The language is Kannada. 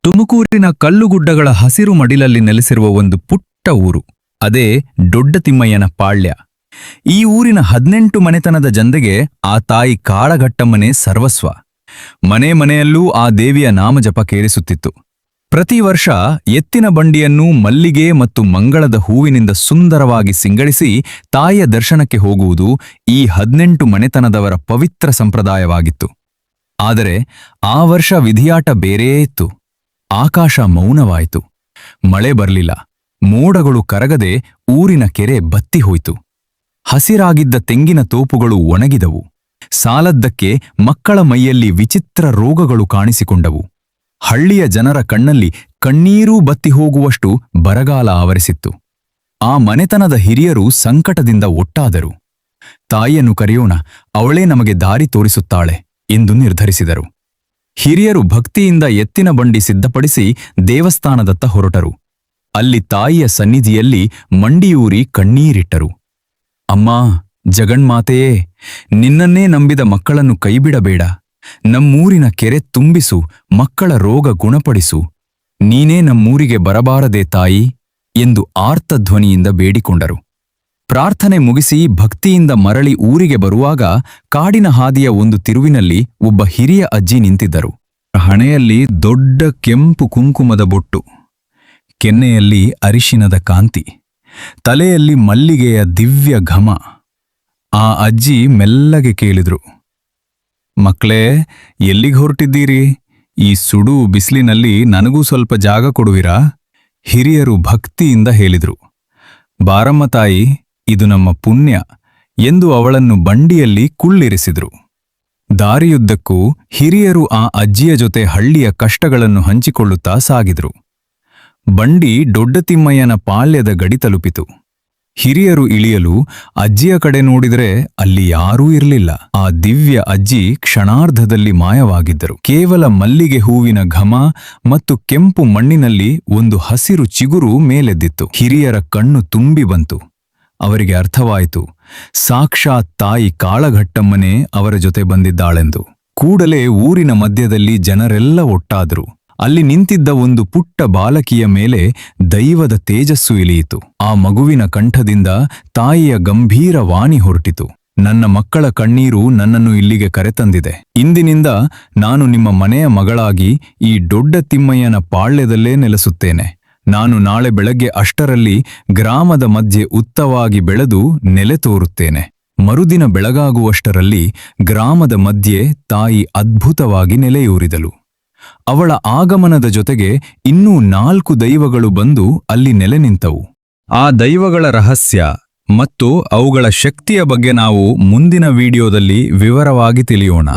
ತುಮಕೂರಿನ ಕಲ್ಲುಗುಡ್ಡಗಳ ಹಸಿರು ಮಡಿಲಲ್ಲಿ ನೆಲೆಸಿರುವ ಒಂದು ಪುಟ್ಟ ಊರು, ಅದೇ ದೊಡ್ಡ ತಿಮ್ಮಯ್ಯನ ಪಾಳ್ಯ. ಈ ಊರಿನ 18 ಮನೆತನದ ಜನರಿಗೆ ಆ ತಾಯಿ ಕಾಳಘಟ್ಟಮ್ಮನೇ ಸರ್ವಸ್ವ. ಮನೆ ಮನೆಯಲ್ಲೂ ಆ ದೇವಿಯ ನಾಮಜಪ ಕೇಳಿಸುತ್ತಿತ್ತು. ಪ್ರತಿ ವರ್ಷ ಎತ್ತಿನ ಬಂಡಿಯನ್ನು ಮಲ್ಲಿಗೆ ಮತ್ತು ಮಂಗಳದ ಹೂವಿನಿಂದ ಸುಂದರವಾಗಿ ಸಿಂಗಡಿಸಿ ತಾಯಿಯ ದರ್ಶನಕ್ಕೆ ಹೋಗುವುದು ಈ 18 ಮನೆತನದವರ ಪವಿತ್ರ ಸಂಪ್ರದಾಯವಾಗಿತ್ತು. ಆದರೆ ಆ ವರ್ಷ ವಿಧಿಯಾಟ ಬೇರೆಯೇ ಇತ್ತು. ಆಕಾಶ ಮೌನವಾಯಿತು. ಮಳೆ ಬರಲಿಲ್ಲ. ಮೋಡಗಳು ಕರಗದೆ ಊರಿನ ಕೆರೆ ಬತ್ತಿ ಹೋಯಿತು. ಹಸಿರಾಗಿದ್ದ ತೆಂಗಿನ ತೋಪುಗಳು ಒಣಗಿದವು. ಸಾಲದ್ದಕ್ಕೆ ಮಕ್ಕಳ ಮೈಯಲ್ಲಿ ವಿಚಿತ್ರ ರೋಗಗಳು ಕಾಣಿಸಿಕೊಂಡವು. ಹಳ್ಳಿಯ ಜನರ ಕಣ್ಣಲ್ಲಿ ಕಣ್ಣೀರೂ ಬತ್ತಿ ಹೋಗುವಷ್ಟು ಬರಗಾಲ ಆವರಿಸಿತ್ತು. ಆ ಮನೆತನದ ಹಿರಿಯರು ಸಂಕಟದಿಂದ ಒಟ್ಟಾದರು. ತಾಯಿಯನ್ನು ಕರೆಯೋಣ, ಅವಳೇ ನಮಗೆ ದಾರಿ ತೋರಿಸುತ್ತಾಳೆ ಎಂದು ನಿರ್ಧರಿಸಿದರು. ಹಿರಿಯರು ಭಕ್ತಿಯಿಂದ ಎತ್ತಿನ ಬಂಡಿ ಸಿದ್ಧಪಡಿಸಿ ದೇವಸ್ಥಾನದತ್ತ ಹೊರಟರು. ಅಲ್ಲಿ ತಾಯಿಯ ಸನ್ನಿಧಿಯಲ್ಲಿ ಮಂಡಿಯೂರಿ ಕಣ್ಣೀರಿಟ್ಟರು. ಅಮ್ಮಾ, ಜಗನ್ಮಾತೆಯೇ, ನಿನ್ನನ್ನೇ ನಂಬಿದ ಮಕ್ಕಳನ್ನು ಕೈಬಿಡಬೇಡ. ನಮ್ಮೂರಿನ ಕೆರೆ ತುಂಬಿಸು, ಮಕ್ಕಳ ರೋಗ ಗುಣಪಡಿಸು. ನೀನೇ ನಮ್ಮೂರಿಗೆ ಬರಬಾರದೇ ತಾಯಿ ಎಂದು ಆರ್ತಧ್ವನಿಯಿಂದ ಬೇಡಿಕೊಂಡರು. ಪ್ರಾರ್ಥನೆ ಮುಗಿಸಿ ಭಕ್ತಿಯಿಂದ ಮರಳಿ ಊರಿಗೆ ಬರುವಾಗ ಕಾಡಿನ ಹಾದಿಯ ಒಂದು ತಿರುವಿನಲ್ಲಿ ಒಬ್ಬ ಹಿರಿಯ ಅಜ್ಜಿ ನಿಂತಿದ್ದರು. ಹಣೆಯಲ್ಲಿ ದೊಡ್ಡ ಕೆಂಪು ಕುಂಕುಮದ ಬೊಟ್ಟು, ಕೆನ್ನೆಯಲ್ಲಿ ಅರಿಶಿನದ ಕಾಂತಿ, ತಲೆಯಲ್ಲಿ ಮಲ್ಲಿಗೆಯ ದಿವ್ಯ ಘಮ. ಆ ಅಜ್ಜಿ ಮೆಲ್ಲಗೆ ಕೇಳಿದ್ರು, ಮಕ್ಕಳೇ, ಎಲ್ಲಿಗೆ ಹೊರಟಿದ್ದೀರಿ? ಈ ಸುಡು ಬಿಸಿಲಿನಲ್ಲಿ ನನಗೂ ಸ್ವಲ್ಪ ಜಾಗ ಕೊಡುವಿರಾ? ಹಿರಿಯರು ಭಕ್ತಿಯಿಂದ ಹೇಳಿದ್ರು. ಬಾರಮ್ಮ ತಾಯಿ, ಇದು ನಮ್ಮ ಪುಣ್ಯ ಎಂದು ಅವಳನ್ನು ಬಂಡಿಯಲ್ಲಿ ಕುಳ್ಳಿರಿಸಿದ್ರು. ದಾರಿಯುದ್ದಕ್ಕೂ ಹಿರಿಯರು ಆ ಅಜ್ಜಿಯ ಜೊತೆ ಹಳ್ಳಿಯ ಕಷ್ಟಗಳನ್ನು ಹಂಚಿಕೊಳ್ಳುತ್ತಾ ಸಾಗಿದ್ರು. ಬಂಡಿ ದೊಡ್ಡ ತಿಮ್ಮಯ್ಯನ ಪಾಳ್ಯದ ಗಡಿ ತಲುಪಿತು. ಹಿರಿಯರು ಇಳಿಯಲು ಅಜ್ಜಿಯ ಕಡೆ ನೋಡಿದರೆ ಅಲ್ಲಿ ಯಾರೂ ಇರಲಿಲ್ಲ. ಆ ದಿವ್ಯ ಅಜ್ಜಿ ಕ್ಷಣಾರ್ಧದಲ್ಲಿ ಮಾಯವಾಗಿದ್ದರು. ಕೇವಲ ಮಲ್ಲಿಗೆ ಹೂವಿನ ಘಮ ಮತ್ತು ಕೆಂಪು ಮಣ್ಣಿನಲ್ಲಿ ಒಂದು ಹಸಿರು ಚಿಗುರು ಮೇಲೆದ್ದಿತ್ತು. ಹಿರಿಯರ ಕಣ್ಣು ತುಂಬಿ ಬಂತು. ಅವರಿಗೆ ಅರ್ಥವಾಯಿತು, ಸಾಕ್ಷಾತ್ ತಾಯಿ ಕಾಳಘಟ್ಟಮ್ಮನೇ ಅವರ ಜೊತೆ ಬಂದಿದ್ದಾಳೆಂದು. ಕೂಡಲೇ ಊರಿನ ಮಧ್ಯದಲ್ಲಿ ಜನರೆಲ್ಲ ಒಟ್ಟಾದರು. ಅಲ್ಲಿ ನಿಂತಿದ್ದ ಒಂದು ಪುಟ್ಟ ಬಾಲಕಿಯ ಮೇಲೆ ದೈವದ ತೇಜಸ್ಸು ಇಳಿಯಿತು. ಆ ಮಗುವಿನ ಕಂಠದಿಂದ ತಾಯಿಯ ಗಂಭೀರ ವಾಣಿ ಹೊರಟಿತು. ನನ್ನ ಮಕ್ಕಳ ಕಣ್ಣೀರು ನನ್ನನ್ನು ಇಲ್ಲಿಗೆ ಕರೆತಂದಿದೆ. ಇಂದಿನಿಂದ ನಾನು ನಿಮ್ಮ ಮನೆಯ ಮಗಳಾಗಿ ಈ ದೊಡ್ಡ ತಿಮ್ಮಯ್ಯನ ಪಾಳ್ಯದಲ್ಲೇ ನೆಲೆಸುತ್ತೇನೆ. ನಾನು ನಾಳೆ ಬೆಳಗ್ಗೆ ಅಷ್ಟರಲ್ಲಿ ಗ್ರಾಮದ ಮಧ್ಯೆ ಉತ್ತವಾಗಿ ಬೆಳೆದು ನೆಲೆ ತೋರುತ್ತೇನೆ. ಮರುದಿನ ಬೆಳಗಾಗುವಷ್ಟರಲ್ಲಿ ಗ್ರಾಮದ ಮಧ್ಯೆ ತಾಯಿ ಅದ್ಭುತವಾಗಿ ನೆಲೆಯೂರಿದಳು. ಅವಳ ಆಗಮನದ ಜೊತೆಗೆ ಇನ್ನೂ 4 ದೈವಗಳು ಬಂದು ಅಲ್ಲಿ ನೆಲೆ ನಿಂತವು. ಆ ದೈವಗಳ ರಹಸ್ಯ ಮತ್ತು ಅವುಗಳ ಶಕ್ತಿಯ ಬಗ್ಗೆ ನಾವು ಮುಂದಿನ ವಿಡಿಯೋದಲ್ಲಿ ವಿವರವಾಗಿ ತಿಳಿಯೋಣ.